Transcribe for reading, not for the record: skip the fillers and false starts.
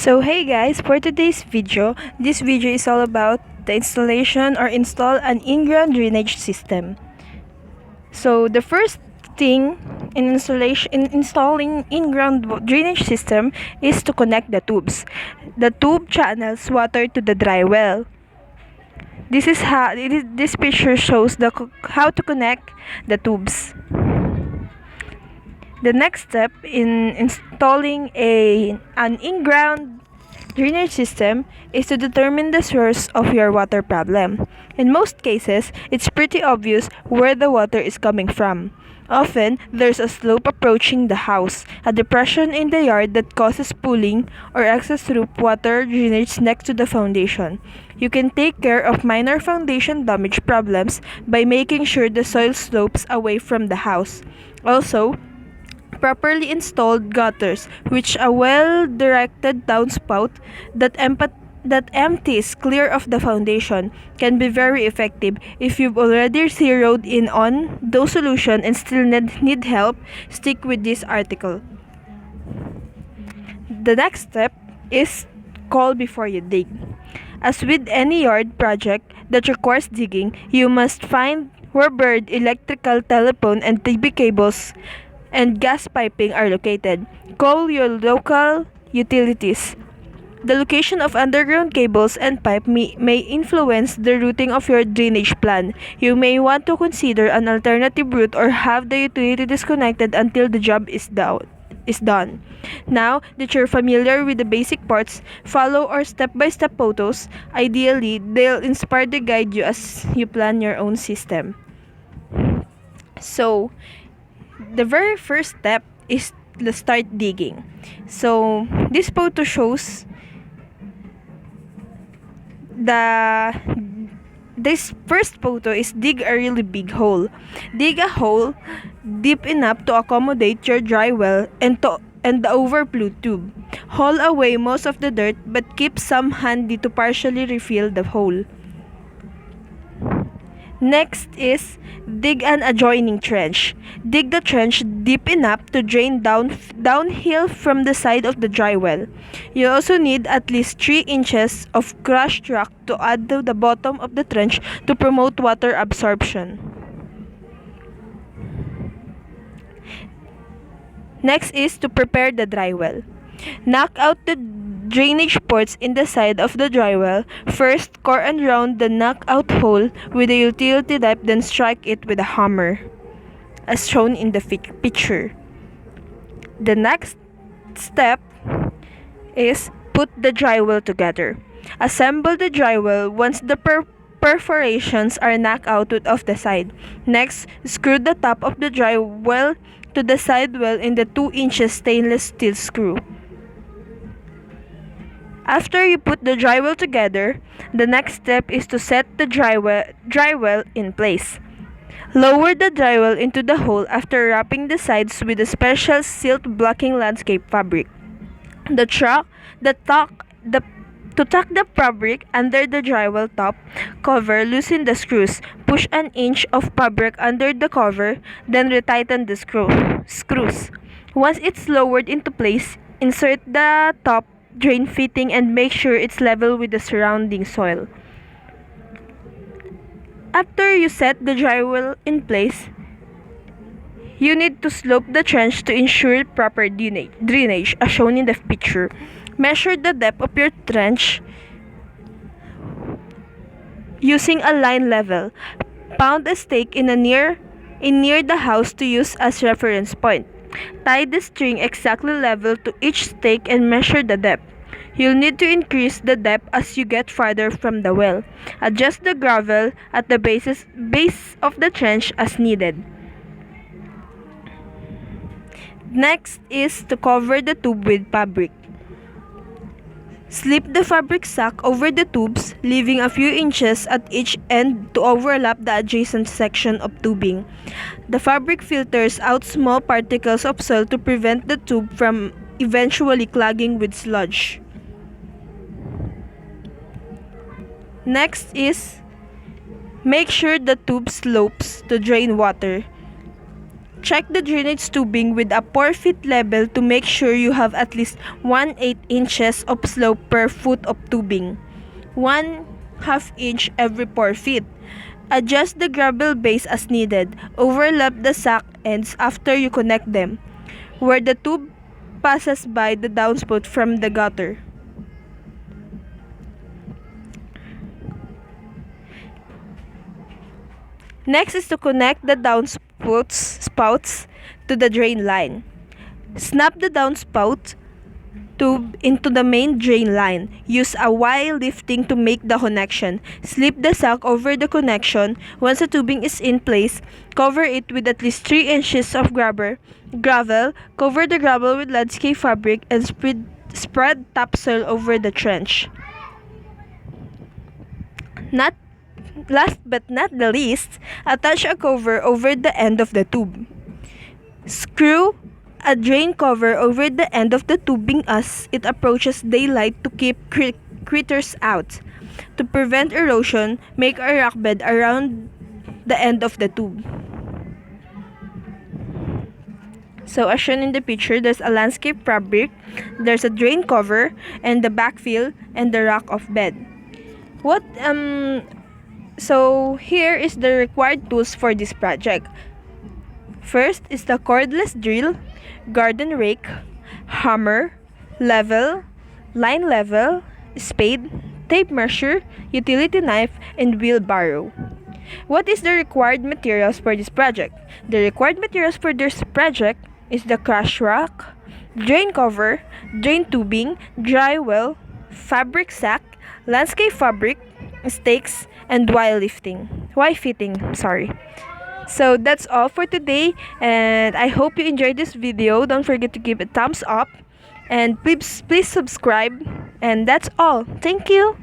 So hey guys, for today's video, this video is all about the installation or install an in-ground drainage system. So the first thing in installing in-ground drainage system is to connect the tubes. The tube channels water to the dry well. This picture shows how to connect the tubes. The next step in installing an in-ground drainage system is to determine the source of your water problem. In most cases, it's pretty obvious where the water is coming from. Often, there's a slope approaching the house, a depression in the yard that causes pooling or excess roof water drainage next to the foundation. You can take care of minor foundation damage problems by making sure the soil slopes away from the house. Also, properly installed gutters, which a well-directed downspout that empties clear of the foundation, can be very effective. If you've already zeroed in on those solutions and still need help, stick with this article. The next step is call before you dig. As with any yard project that requires digging, you must find where buried electrical, telephone, and TV cables and gas piping are located. Call your local utilities. The location of underground cables and pipe may influence the routing of your drainage plan. You may want to consider an alternative route or have the utility disconnected until the job is done. Now that you're familiar with the basic parts, follow our step-by-step photos. Ideally, they'll inspire to guide you as you plan your own system. So, the very first step is to start digging. So, this photo shows this first photo is dig a really big hole. Dig a hole deep enough to accommodate your dry well and the overflow tube. Haul away most of the dirt but keep some handy to partially refill the hole. Next is dig an adjoining trench. Dig the trench deep enough to drain downhill from the side of the dry well. You also need at least 3 inches of crushed rock to add to the bottom of the trench to promote water absorption. Next is to prepare the dry well. Knock out the drainage ports in the side of the dry well. First, core and round the knockout hole with a utility knife, then strike it with a hammer, as shown in the picture. The next step is put the dry well together. Assemble the dry well once the perforations are knocked out of the side. Next, screw the top of the dry well to the side well in the 2-inch stainless steel screw. After you put the dry well together, the next step is to set the dry well in place. Lower the dry well into the hole after wrapping the sides with a special silt-blocking landscape fabric. To tuck the fabric under the dry well top cover, loosen the screws. Push an inch of fabric under the cover, then retighten the screws. Once it's lowered into place, insert the top drain fitting and make sure it's level with the surrounding soil. After you set the dry well in place, you need to slope the trench to ensure proper drainage, as shown in the picture. Measure the depth of your trench using a line level. Pound a stake in near the house to use as reference point. Tie the string exactly level to each stake and measure the depth. You'll need to increase the depth as you get farther from the well. Adjust the gravel at the base of the trench as needed. Next is to cover the tube with fabric. Slip the fabric sack over the tubes, leaving a few inches at each end to overlap the adjacent section of tubing. The fabric filters out small particles of soil to prevent the tube from eventually clogging with sludge. Next is make sure the tube slopes to drain water. Check the drainage tubing with a 4 feet level to make sure you have at least 1/8 inches of slope per foot of tubing. 1/2 inch every 4 feet. Adjust the gravel base as needed. Overlap the sack ends after you connect them, where the tube passes by the downspout from the gutter. Next is to connect the spouts to the drain line. Snap the downspout tube into the main drain line. Use a while lifting to make the connection. Slip the sack over the connection. Once the tubing is in place, cover it with at least 3 inches of gravel. Cover the gravel with landscape fabric and spread topsoil over the trench. Last but not the least, attach a cover over the end of the tube. Screw a drain cover over the end of the tubing as it approaches daylight to keep critters out. To prevent erosion, make a rock bed around the end of the tube. So as shown in the picture, there's a landscape fabric, there's a drain cover, and the backfill and the rock of bed. So here is the required tools for this project. First is the cordless drill, garden rake, hammer, level, line level, spade, tape measure, utility knife, and wheelbarrow. What is the required materials for this project? The required materials for this project is the crush rock, drain cover, drain tubing, dry well, fabric sack, landscape fabric, stakes, and Y fitting. So that's all for today, and I hope you enjoyed this video. Don't forget to give it a thumbs up, and please subscribe. And that's all. Thank you.